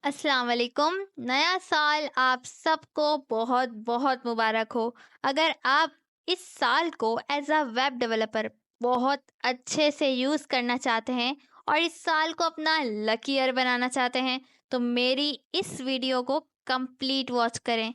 अस्सलाम वालेकुम। नया साल आप सबको बहुत बहुत मुबारक हो। अगर आप इस साल को एज अ वेब डेवलपर बहुत अच्छे से यूज़ करना चाहते हैं और इस साल को अपना लकी ईयर बनाना चाहते हैं तो मेरी इस वीडियो को कंप्लीट वॉच करें।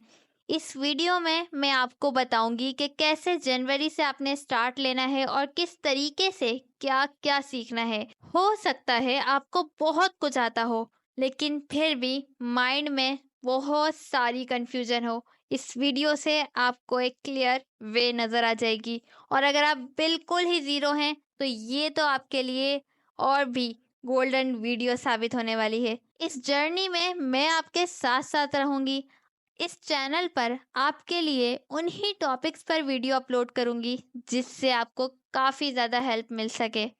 इस वीडियो में मैं आपको बताऊंगी कि कैसे जनवरी से आपने स्टार्ट लेना है और किस तरीके से क्या क्या सीखना है। हो सकता है आपको बहुत कुछ आता हो लेकिन फिर भी माइंड में बहुत सारी कंफ्यूजन हो। इस वीडियो से आपको एक क्लियर वे नज़र आ जाएगी और अगर आप बिल्कुल ही ज़ीरो हैं तो ये तो आपके लिए और भी गोल्डन वीडियो साबित होने वाली है। इस जर्नी में मैं आपके साथ साथ रहूंगी। इस चैनल पर आपके लिए उन्हीं टॉपिक्स पर वीडियो अपलोड करूंगी जिससे आपको काफ़ी ज़्यादा हेल्प मिल सके।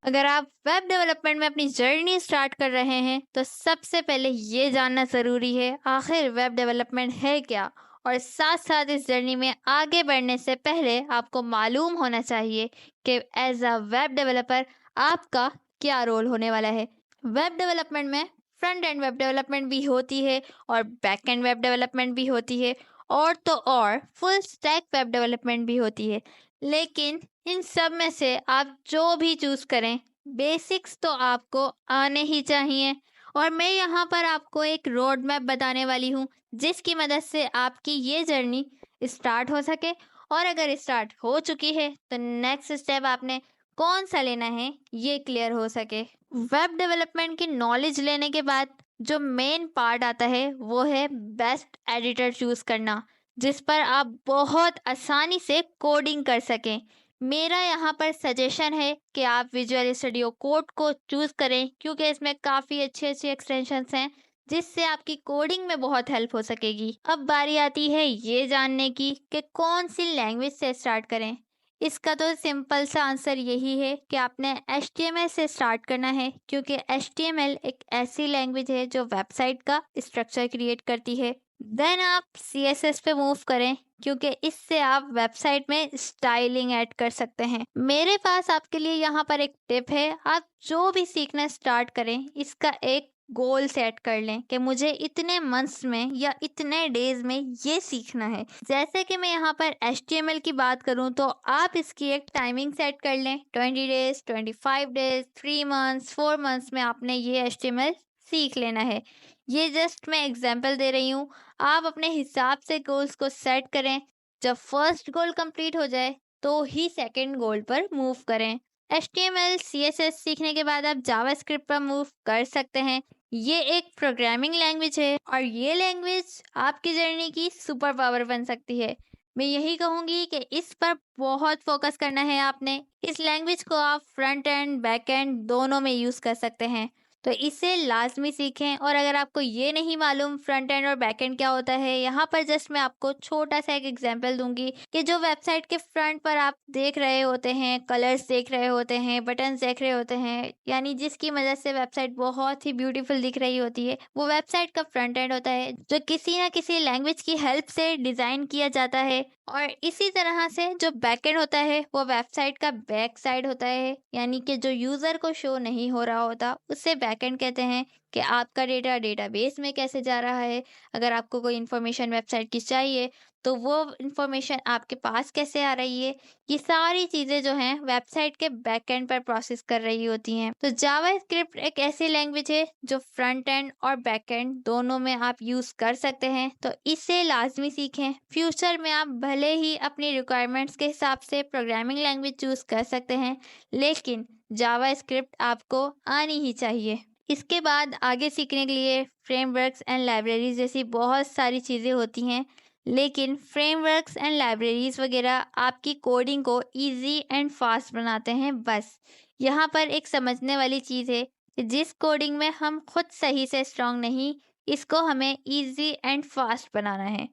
अगर आप वेब डेवलपमेंट में अपनी जर्नी स्टार्ट कर रहे हैं तो सबसे पहले ये जानना ज़रूरी है आखिर वेब डेवलपमेंट है क्या, और साथ साथ इस जर्नी में आगे बढ़ने से पहले आपको मालूम होना चाहिए कि एज अ वेब डेवलपर आपका क्या रोल होने वाला है। वेब डेवलपमेंट में फ्रंट एंड वेब डेवलपमेंट भी होती है और बैक एंड वेब डेवलपमेंट भी होती है, और तो और फुल स्टैक वेब डेवलपमेंट भी होती है। लेकिन इन सब में से आप जो भी चूज़ करें, बेसिक्स तो आपको आने ही चाहिए। और मैं यहाँ पर आपको एक रोड मैप बताने वाली हूँ जिसकी मदद से आपकी ये जर्नी स्टार्ट हो सके, और अगर स्टार्ट हो चुकी है तो नेक्स्ट स्टेप आपने कौन सा लेना है ये क्लियर हो सके। वेब डेवलपमेंट की नॉलेज लेने के बाद जो मेन पार्ट आता है वो है बेस्ट एडिटर चूज़ करना जिस पर आप बहुत आसानी से कोडिंग कर सकें। मेरा यहाँ पर सजेशन है कि आप विजुअल स्टूडियो कोड को चूज़ करें क्योंकि इसमें काफ़ी अच्छी अच्छी एक्सटेंशंस हैं जिससे आपकी कोडिंग में बहुत हेल्प हो सकेगी। अब बारी आती है ये जानने की कि कौन सी लैंग्वेज से स्टार्ट करें। इसका तो सिंपल सा आंसर यही है कि आपने HTML से स्टार्ट करना है क्योंकि HTML एक ऐसी लैंग्वेज है जो वेबसाइट का स्ट्रक्चर क्रिएट करती है। देन आप CSS पे मूव करें क्योंकि इससे आप वेबसाइट में स्टाइलिंग ऐड कर सकते हैं। मेरे पास आपके लिए यहाँ पर एक टिप है, आप जो भी सीखना स्टार्ट करें इसका एक गोल सेट कर लें कि मुझे इतने मंथ्स में या इतने डेज में ये सीखना है। जैसे कि मैं यहाँ पर HTML की बात करूँ तो आप इसकी एक टाइमिंग सेट कर लें, 20 डेज, 25 डेज, 3 मंथ्स, 4 मंथ्स में आपने ये HTML सीख लेना है। ये जस्ट मैं एग्जांपल दे रही हूँ, आप अपने हिसाब से गोल्स को सेट करें। जब फर्स्ट गोल कंप्लीट हो जाए तो ही सेकंड गोल पर मूव करें। HTML CSS सीखने के बाद आप जावास्क्रिप्ट पर मूव कर सकते हैं। ये एक प्रोग्रामिंग लैंग्वेज है और ये लैंग्वेज आपकी जर्नी की सुपर पावर बन सकती है। मैं यही कहूँगी कि इस पर बहुत फोकस करना है आपने। इस लैंग्वेज को आप फ्रंट एंड बैक एंड दोनों में यूज़ कर सकते हैं, तो इसे लाजमी सीखें। और अगर आपको ये नहीं मालूम फ्रंट एंड और बैक एंड क्या होता है, यहाँ पर जस्ट मैं आपको छोटा सा एक एग्जांपल दूंगी कि जो वेबसाइट के फ्रंट पर आप देख रहे होते हैं, कलर्स देख रहे होते हैं, बटन्स देख रहे होते हैं, यानी जिसकी मदद से वेबसाइट बहुत ही ब्यूटीफुल दिख रही होती है, वो वेबसाइट का फ्रंट एंड होता है जो किसी ना किसी लैंग्वेज की हेल्प से डिज़ाइन किया जाता है। और इसी तरह से जो बैकएंड होता है वो वेबसाइट का बैक साइड होता है, यानी कि जो यूज़र को शो नहीं हो रहा होता उससे बैकएंड कहते हैं। कि आपका डेटा डेटाबेस में कैसे जा रहा है, अगर आपको कोई इन्फॉर्मेशन वेबसाइट की चाहिए तो वो इन्फॉर्मेशन आपके पास कैसे आ रही है, ये सारी चीज़ें जो हैं वेबसाइट के बैकएंड पर प्रोसेस कर रही होती हैं। तो जावास्क्रिप्ट एक ऐसी लैंग्वेज है जो फ्रंट एंड और बैक एंड दोनों में आप यूज़ कर सकते हैं, तो इसे लाजमी सीखें। फ्यूचर में आप भले ही अपनी रिक्वायरमेंट्स के हिसाब से प्रोग्रामिंग लैंग्वेज चूज़ कर सकते हैं, लेकिन जावास्क्रिप्ट आपको आनी ही चाहिए। इसके बाद आगे सीखने के लिए फ्रेमवर्क्स एंड लाइब्रेरीज जैसी बहुत सारी चीज़ें होती हैं, लेकिन फ्रेमवर्क्स एंड लाइब्रेरीज वगैरह आपकी कोडिंग को इजी एंड फास्ट बनाते हैं। बस यहाँ पर एक समझने वाली चीज़ है कि जिस कोडिंग में हम खुद सही से स्ट्रांग नहीं, इसको हमें इजी एंड फास्ट बनाना है।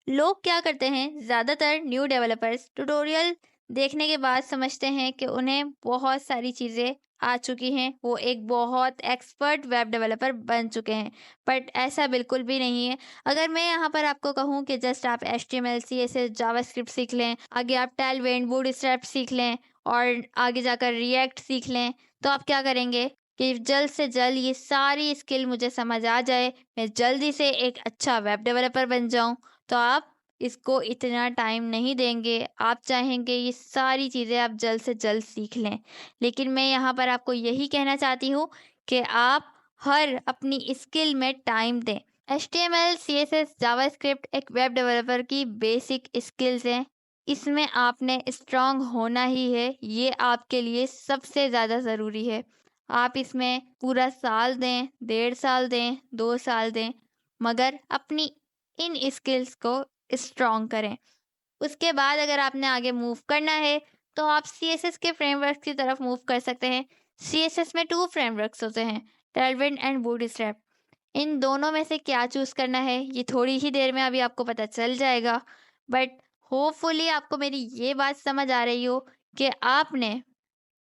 लोग क्या करते हैं, ज़्यादातर न्यू डेवलपर्स ट्यूटोरियल देखने के बाद समझते हैं कि उन्हें बहुत सारी चीज़ें आ चुकी हैं, वो एक बहुत एक्सपर्ट वेब डेवलपर बन चुके हैं। बट ऐसा बिल्कुल भी नहीं है। अगर मैं यहाँ पर आपको कहूँ कि जस्ट आप HTML, CSS, जावास्क्रिप्ट सीख लें, आगे आप टैलविंड, बूटस्ट्रैप सीख लें और आगे जाकर रिएक्ट सीख लें, तो आप क्या करेंगे कि जल्द से जल्द ये सारी स्किल मुझे समझ आ जाए, मैं जल्दी से एक अच्छा वेब डेवलपर बन जाऊँ, तो आप इसको इतना टाइम नहीं देंगे। आप चाहेंगे ये सारी चीज़ें आप जल्द से जल्द सीख लें। लेकिन मैं यहाँ पर आपको यही कहना चाहती हूँ कि आप हर अपनी स्किल में टाइम दें। HTML, CSS, जावास्क्रिप्ट एक वेब डेवलपर की बेसिक स्किल्स हैं। इसमें आपने स्ट्रांग होना ही है, ये आपके लिए सबसे ज़्यादा ज़रूरी है। आप इसमें पूरा साल दें, 1.5 साल दें, 2 साल दें, मगर अपनी इन स्किल्स को स्ट्रॉन्ग करें। उसके बाद अगर आपने आगे मूव करना है तो आप CSS के फ्रेमवर्क की तरफ मूव कर सकते हैं। CSS में 2 फ्रेमवर्क्स होते हैं, टेलविंड एंड बूटस्ट्रैप। इन दोनों में से क्या चूज़ करना है ये थोड़ी ही देर में अभी आपको पता चल जाएगा। बट होपफुली आपको मेरी ये बात समझ आ रही हो कि आपने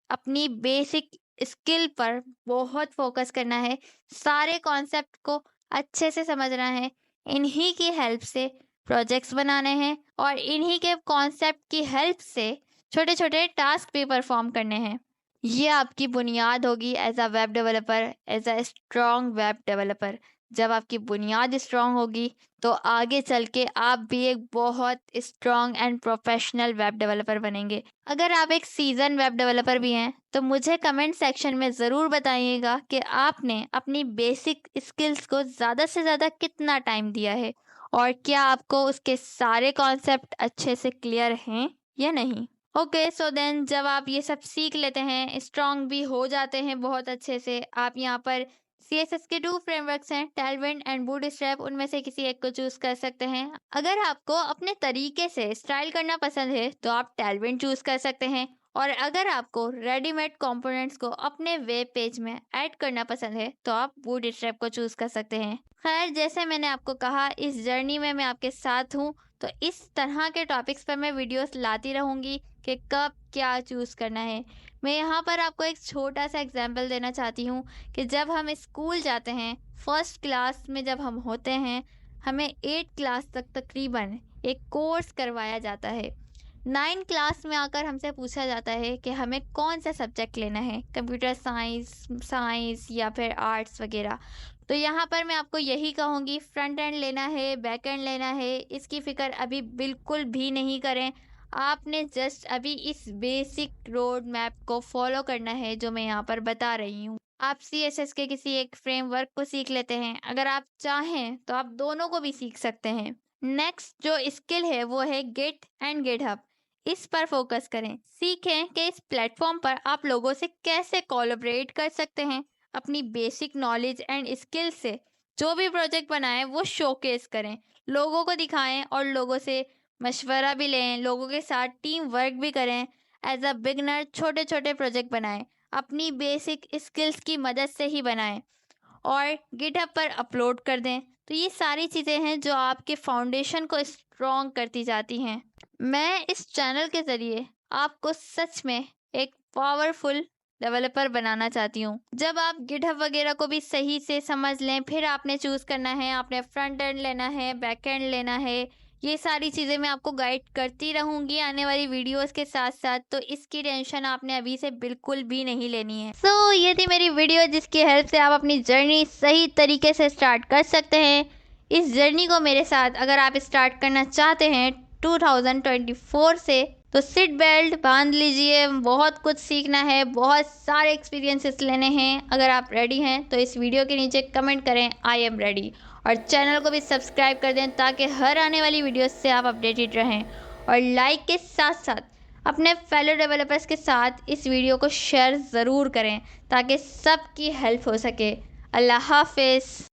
अपनी बेसिक स्किल पर बहुत फोकस करना है, सारे कॉन्सेप्ट को अच्छे से समझना है, इन्हीं की हेल्प से प्रोजेक्ट्स बनाने हैं और इन्हीं के कॉन्सेप्ट की हेल्प से छोटे छोटे टास्क भी परफॉर्म करने हैं। ये आपकी बुनियाद होगी as a web developer, as a strong web developer. जब आपकी बुनियाद स्ट्रॉन्ग होगी तो आगे चल के आप भी एक बहुत strong and professional web developer बनेंगे। अगर आप एक सीजन वेब डेवलपर भी हैं तो मुझे कमेंट सेक्शन में ज़रूर बताइएगा कि आपने अपनी बेसिक स्किल्स को ज़्यादा से ज़्यादा कितना टाइम दिया है और क्या आपको उसके सारे कॉन्सेप्ट अच्छे से क्लियर हैं या नहीं। ओके, सो देन जब आप ये सब सीख लेते हैं, स्ट्रांग भी हो जाते हैं बहुत अच्छे से, आप यहाँ पर CSS के 2 फ्रेमवर्क्स हैं, टैलविंड एंड बूटस्ट्रैप, उनमें से किसी एक को चूज़ कर सकते हैं। अगर आपको अपने तरीके से स्टाइल करना पसंद है तो आप टैलविंड चूज़ कर सकते हैं, और अगर आपको रेडीमेड कंपोनेंट्स को अपने वेब पेज में ऐड करना पसंद है तो आप बूटस्ट्रैप को चूज़ कर सकते हैं। खैर, जैसे मैंने आपको कहा, इस जर्नी में मैं आपके साथ हूँ, तो इस तरह के टॉपिक्स पर मैं वीडियोस लाती रहूँगी कि कब क्या चूज़ करना है। मैं यहाँ पर आपको एक छोटा सा एग्जांपल देना चाहती हूँ कि जब हम स्कूल जाते हैं, फर्स्ट क्लास में जब हम होते हैं, हमें 8 क्लास तक तकरीबन एक कोर्स करवाया जाता है। 9 क्लास में आकर हमसे पूछा जाता है कि हमें कौन सा सब्जेक्ट लेना है, कंप्यूटर साइंस, साइंस या फिर आर्ट्स वगैरह। तो यहाँ पर मैं आपको यही कहूँगी, फ्रंट एंड लेना है, बैक एंड लेना है, इसकी फ़िक्र अभी बिल्कुल भी नहीं करें। आपने जस्ट अभी इस बेसिक रोड मैप को फॉलो करना है जो मैं यहाँ पर बता रही हूँ। आप CSS के किसी एक फ्रेमवर्क को सीख लेते हैं, अगर आप चाहें तो आप दोनों को भी सीख सकते हैं। नेक्स्ट जो स्किल है वो है गिट एंड गिटहब। इस पर फोकस करें, सीखें कि इस प्लेटफॉर्म पर आप लोगों से कैसे कोलैबोरेट कर सकते हैं। अपनी बेसिक नॉलेज एंड स्किल से जो भी प्रोजेक्ट बनाएं वो शोकेस करें, लोगों को दिखाएं और लोगों से मशवरा भी लें, लोगों के साथ टीम वर्क भी करें। एज अ बिगनर छोटे छोटे प्रोजेक्ट बनाएं, अपनी बेसिक स्किल्स की मदद से ही बनाएं और गिटहब पर अपलोड कर दें। तो ये सारी चीज़ें हैं जो आपके फाउंडेशन को स्ट्रॉन्ग करती जाती हैं। मैं इस चैनल के ज़रिए आपको सच में एक पावरफुल डेवलपर बनाना चाहती हूँ। जब आप गिटहब वगैरह को भी सही से समझ लें, फिर आपने चूज़ करना है, आपने फ्रंट एंड लेना है, बैक एंड लेना है। ये सारी चीज़ें मैं आपको गाइड करती रहूँगी आने वाली वीडियोस के साथ साथ, तो इसकी टेंशन आपने अभी से बिल्कुल भी नहीं लेनी है। सो ये थी मेरी वीडियो जिसकी हेल्प से आप अपनी जर्नी सही तरीके से स्टार्ट कर सकते हैं। इस जर्नी को मेरे साथ अगर आप स्टार्ट करना चाहते हैं 2024 से, तो सीट बेल्ट बांध लीजिए, बहुत कुछ सीखना है, बहुत सारे एक्सपीरियंसेस लेने हैं। अगर आप रेडी हैं तो इस वीडियो के नीचे कमेंट करें आई एम रेडी, और चैनल को भी सब्सक्राइब कर दें ताकि हर आने वाली वीडियो से आप अपडेटेड रहें। और लाइक के साथ साथ अपने फेलो डेवलपर्स के साथ इस वीडियो को शेयर ज़रूर करें ताकि सबकी हेल्प हो सके। अल्लाह हाफिज़।